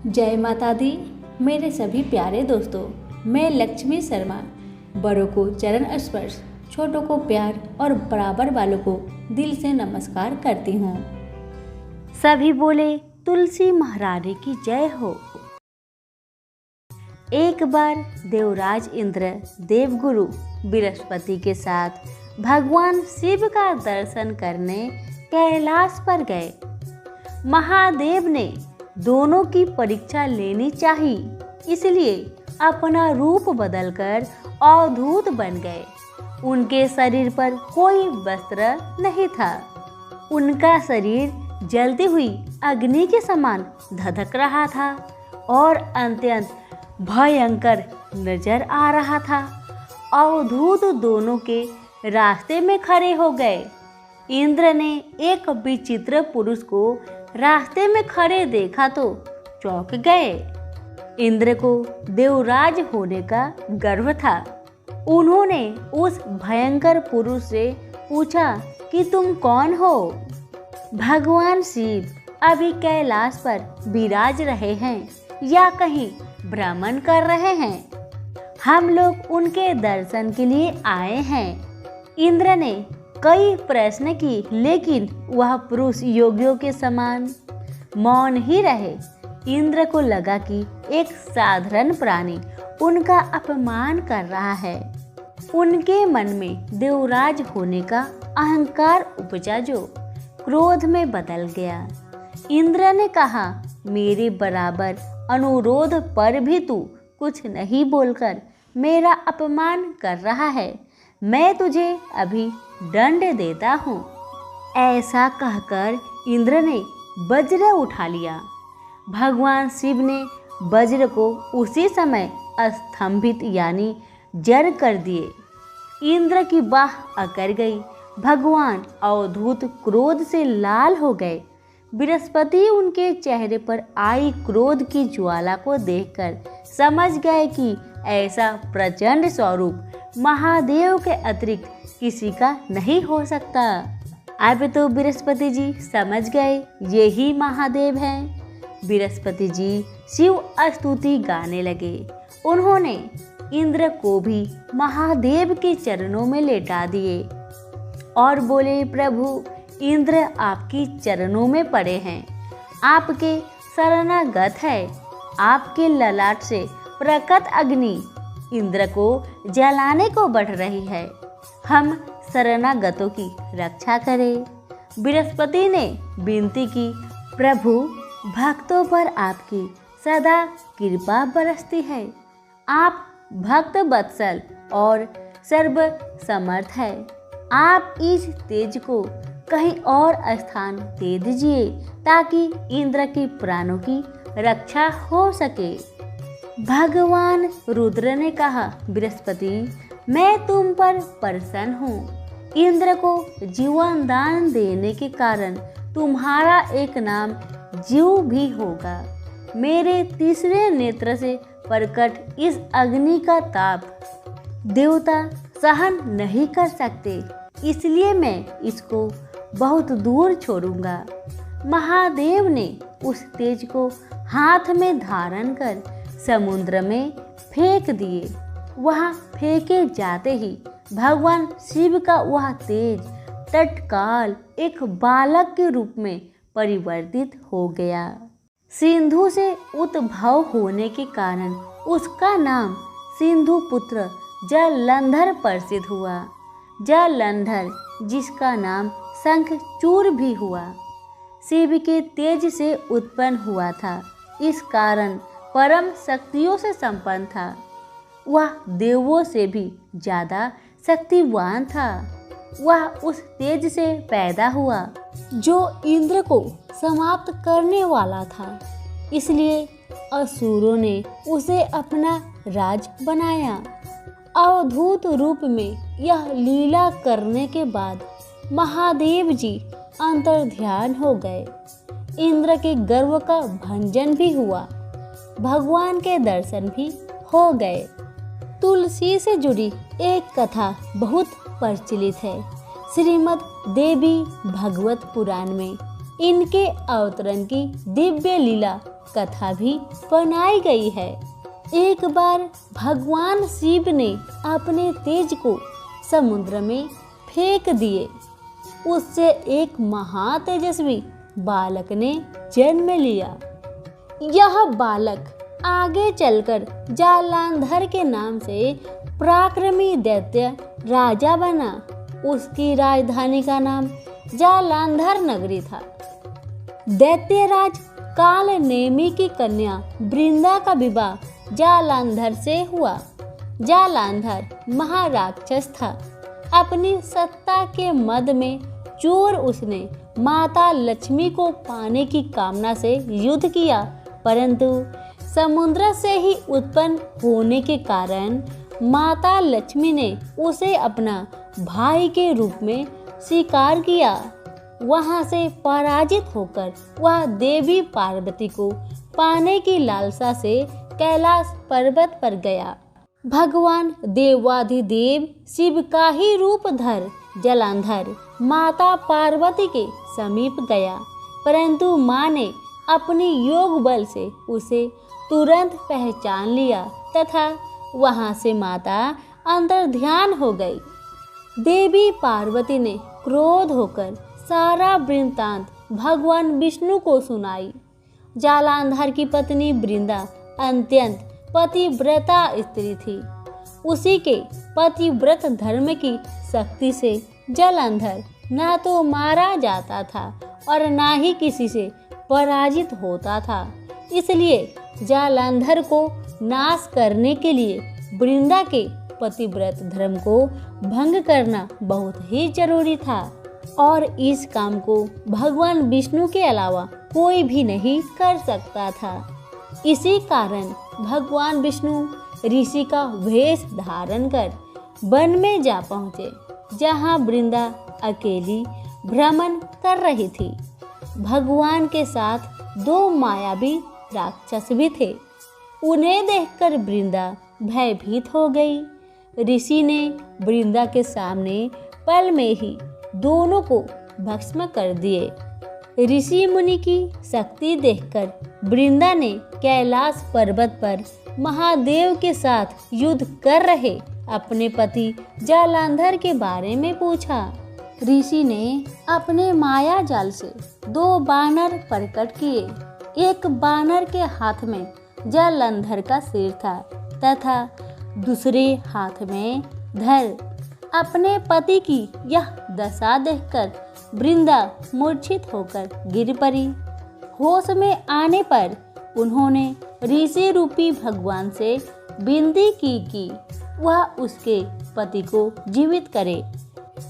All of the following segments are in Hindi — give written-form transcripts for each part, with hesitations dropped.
जय माता दी। मेरे सभी प्यारे दोस्तों, मैं लक्ष्मी शर्मा बड़ों को चरण स्पर्श, छोटों को प्यार और बराबर वालों को दिल से नमस्कार करती हूँ। सभी बोले तुलसी महारानी की जय हो। एक बार देवराज इंद्र देवगुरु बृहस्पति के साथ भगवान शिव का दर्शन करने कैलाश पर गए। महादेव ने दोनों की परीक्षा लेनी चाहिए, इसलिए अपना रूप बदलकर अवधूत बन गए। उनके शरीर पर कोई वस्त्र नहीं था। उनका शरीर जलती हुई अग्नि के समान धधक रहा था और अत्यंत भयंकर नजर आ रहा था। अवधूत दोनों के रास्ते में खड़े हो गए। इंद्र ने एक विचित्र पुरुष को रास्ते में खड़े देखा तो चौंक गए। इंद्र को देवराज होने का गर्व था। उन्होंने उस भयंकर पुरुष से पूछा कि तुम कौन हो? भगवान शिव अभी कैलाश पर विराज रहे हैं या कहीं भ्रमण कर रहे हैं? हम लोग उनके दर्शन के लिए आए हैं। इंद्र ने कई प्रश्न की, लेकिन वह पुरुष योगियों के समान मौन ही रहे। इंद्र को लगा कि एक साधारण प्राणी उनका अपमान कर रहा है। उनके मन में देवराज होने का अहंकार उपजा जो क्रोध में बदल गया। इंद्र ने कहा, मेरे बराबर अनुरोध पर भी तू कुछ नहीं बोलकर मेरा अपमान कर रहा है। मैं तुझे अभी दंड देता हूँ। ऐसा कहकर इंद्र ने वज्र उठा लिया। भगवान शिव ने वज्र को उसी समय स्तंभित यानी जड़ कर दिए। इंद्र की बाह अकड़ गई। भगवान अवधूत क्रोध से लाल हो गए। बृहस्पति उनके चेहरे पर आई क्रोध की ज्वाला को देखकर समझ गए कि ऐसा प्रचंड स्वरूप महादेव के अतिरिक्त किसी का नहीं हो सकता। अब तो बृहस्पति जी समझ गए यही महादेव हैं। बृहस्पति जी शिव स्तुति गाने लगे। उन्होंने इंद्र को भी महादेव के चरणों में लेटा दिए और बोले, प्रभु इंद्र आपकी चरणों में पड़े हैं, आपके शरणागत है। आपके ललाट से प्रकट अग्नि इंद्र को जलाने को बढ़ रही है। हम शरणागतों की रक्षा करें। बृहस्पति ने विनती की, प्रभु भक्तों पर आपकी सदा कृपा बरसती है। आप भक्त वत्सल और सर्व समर्थ है। आप इस तेज को कहीं और स्थान दे दीजिए ताकि इंद्र के प्राणों की रक्षा हो सके। भगवान रुद्र ने कहा, बृहस्पति मैं तुम पर प्रसन्न हूँ। इंद्र को जीवन दान देने के कारण तुम्हारा एक नाम जीव भी होगा। मेरे तीसरे नेत्र से प्रकट इस अग्नि का ताप देवता सहन नहीं कर सकते, इसलिए मैं इसको बहुत दूर छोड़ूंगा। महादेव ने उस तेज को हाथ में धारण कर समुद्र में फेंक दिए। वहां फेंके जाते ही भगवान शिव का वह तेज तत्काल एक बालक के रूप में परिवर्तित हो गया। सिंधु से उद्भव होने के कारण उसका नाम सिंधु पुत्र जालंधर प्रसिद्ध हुआ। जालंधर जिसका नाम शंखचूड़ भी हुआ, शिव के तेज से उत्पन्न हुआ था। इस कारण परम शक्तियों से संपन्न था। वह देवों से भी ज्यादा शक्तिवान था। वह उस तेज से पैदा हुआ जो इंद्र को समाप्त करने वाला था। इसलिए असुरों ने उसे अपना राज बनाया। अवधूत रूप में यह लीला करने के बाद महादेव जी अंतर्ध्यान हो गए। इंद्र के गर्व का भंजन भी हुआ। भगवान के दर्शन भी हो गए। तुलसी से जुड़ी एक कथा बहुत प्रचलित है। श्रीमद् देवी भागवत पुराण में इनके अवतरण की दिव्य लीला कथा भी बनाई गई है। एक बार भगवान शिव ने अपने तेज को समुद्र में फेंक दिए। उससे एक महातेजस्वी बालक ने जन्म लिया। यह बालक आगे चलकर जालंधर के नाम से पराक्रमी दैत्य राजा बना। उसकी राजधानी का नाम जालंधर नगरी था। दैत्यराज कालनेमी की कन्या वृंदा का विवाह जालंधर से हुआ। जालंधर महाराक्षस था। अपनी सत्ता के मद में चोर उसने माता लक्ष्मी को पाने की कामना से युद्ध किया, परंतु समुद्र से ही उत्पन्न होने के कारण माता लक्ष्मी ने उसे अपना भाई के रूप में स्वीकार किया। वहां से पराजित होकर वह देवी पार्वती को पाने की लालसा से कैलाश पर्वत पर गया। भगवान देवाधिदेव शिव का ही रूप धर जालंधर माता पार्वती के समीप गया, परंतु मां ने अपनी योग बल से उसे तुरंत पहचान लिया तथा वहां से माता अंतर ध्यान हो गई। देवी पार्वती ने क्रोध होकर सारा वृत्तांत भगवान विष्णु को सुनाई। जालंधर की पत्नी वृंदा अत्यंत पतिव्रता स्त्री थी। उसी के पतिव्रत धर्म की शक्ति से जालंधर ना तो मारा जाता था और ना ही किसी से पराजित होता था। इसलिए जालंधर को नाश करने के लिए वृंदा के पतिव्रत धर्म को भंग करना बहुत ही जरूरी था और इस काम को भगवान विष्णु के अलावा कोई भी नहीं कर सकता था। इसी कारण भगवान विष्णु ऋषि का वेश धारण कर वन में जा पहुँचे, जहाँ वृंदा अकेली भ्रमण कर रही थी। भगवान के साथ दो मायावी राक्षस भी थे। उन्हें देखकर वृंदा भयभीत हो गई। ऋषि ने वृंदा के सामने पल में ही दोनों को भस्म कर दिए। ऋषि मुनि की शक्ति देखकर वृंदा ने कैलाश पर्वत पर महादेव के साथ युद्ध कर रहे अपने पति जालंधर के बारे में पूछा। ऋषि ने अपने माया जाल से दो बानर प्रकट किए। एक बानर के हाथ में जालंधर का सिर था तथा दूसरे हाथ में धर। अपने पति की यह दशा देखकर वृंदा मूर्छित होकर गिर पड़ी। होश में आने पर उन्होंने ऋषि रूपी भगवान से विनती की कि वह उसके पति को जीवित करे।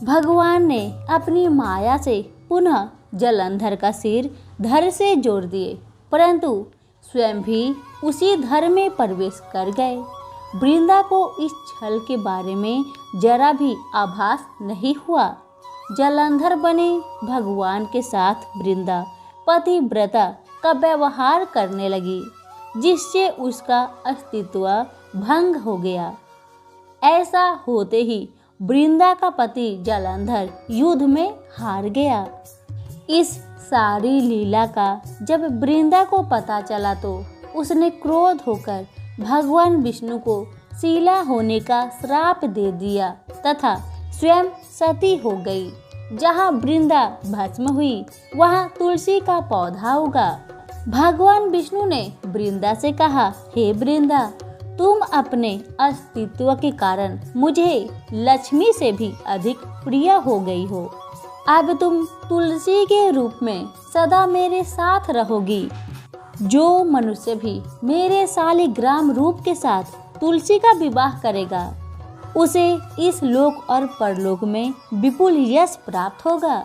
भगवान ने अपनी माया से पुनः जालंधर का सिर धर से जोड़ दिए, परंतु स्वयं भी उसी धर में प्रवेश कर गए। वृंदा को इस छल के बारे में जरा भी आभास नहीं हुआ। जालंधर बने भगवान के साथ वृंदा पतिव्रता का व्यवहार करने लगी, जिससे उसका अस्तित्व भंग हो गया। ऐसा होते ही वृंदा का पति जालंधर युद्ध में हार गया। इस सारी लीला का जब वृंदा को पता चला तो उसने क्रोध होकर भगवान विष्णु को शीला होने का श्राप दे दिया तथा स्वयं सती हो गई। जहाँ वृंदा भस्म हुई वहाँ तुलसी का पौधा उगा। भगवान विष्णु ने वृंदा से कहा, हे वृंदा, तुम अपने अस्तित्व के कारण मुझे लक्ष्मी से भी अधिक प्रिय हो गई हो। अब तुम तुलसी के रूप में सदा मेरे साथ रहोगी। जो मनुष्य भी मेरे शालिग्राम रूप के साथ तुलसी का विवाह करेगा उसे इस लोक और परलोक में विपुल यश प्राप्त होगा।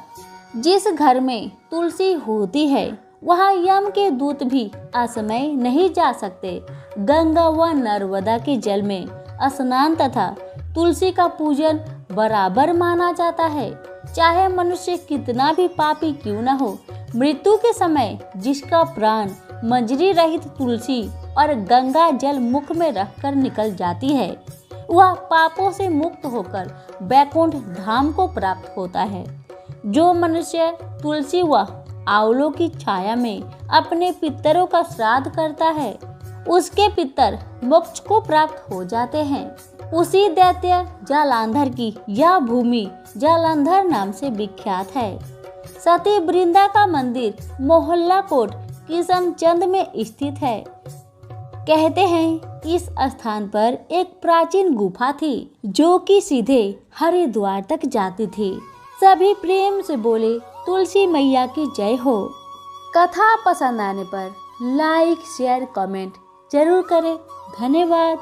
जिस घर में तुलसी होती है वहाँ यम के दूत भी असमय नहीं जा सकते। गंगा व नर्मदा के जल में स्नान तथा तुलसी का पूजन बराबर माना जाता है। चाहे मनुष्य कितना भी पापी क्यों न हो, मृत्यु के समय जिसका प्राण मंजरी रहित तुलसी और गंगा जल मुख में रखकर निकल जाती है, वह पापों से मुक्त होकर वैकुंठ धाम को प्राप्त होता है। जो मनुष्य तुलसी व आंवलों की छाया में अपने पितरों का श्राद्ध करता है, उसके पितर मोक्ष को प्राप्त हो जाते हैं। उसी दैत्य जालंधर की यह भूमि जालंधर नाम से विख्यात है। सती वृंदा का मंदिर मोहल्ला कोट किशनचंद में स्थित है। कहते हैं इस स्थान पर एक प्राचीन गुफा थी जो कि सीधे हरिद्वार तक जाती थी। सभी प्रेम से बोले तुलसी मैया की जय हो। कथा पसंद आने पर लाइक शेयर कमेंट जरूर करें। धन्यवाद।